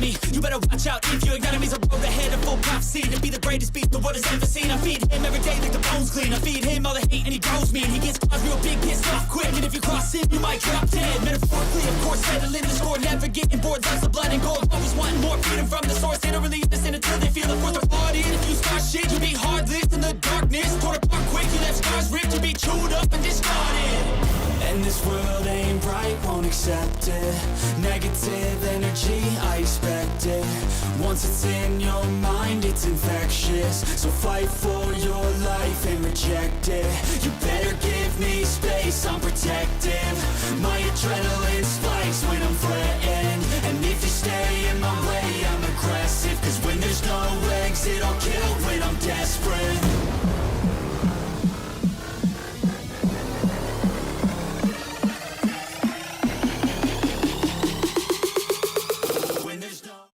enemy. You better watch out if your enemy's a road ahead of full prophecy to be the greatest beast the world has ever seen. I feed him every day like the bones clean. I feed him all the hate and he grows me, and he gets caught real big, pissed off quick. And if you cross him, you might drop dead. Metaphorically, of course, settling the score, never getting bored. Loves the blood and gore, always wanting more freedom from the source. They don't really listen until they feel the force they're fought in. If you start shit, you'll be hard-lived in the darkness. Torn apart quick, you left scars ripped, you'll be chewed up and discarded. And this world ain't right, won't accept it. Negative energy, I expect it. Once it's in your mind, it's infectious. So fight for your life and reject it. You better give me space, I'm protective. My adrenaline spikes when I'm threatened. And if you stay in my way, I'm aggressive. Cause when there's no exit, I'll kill when I'm desperate.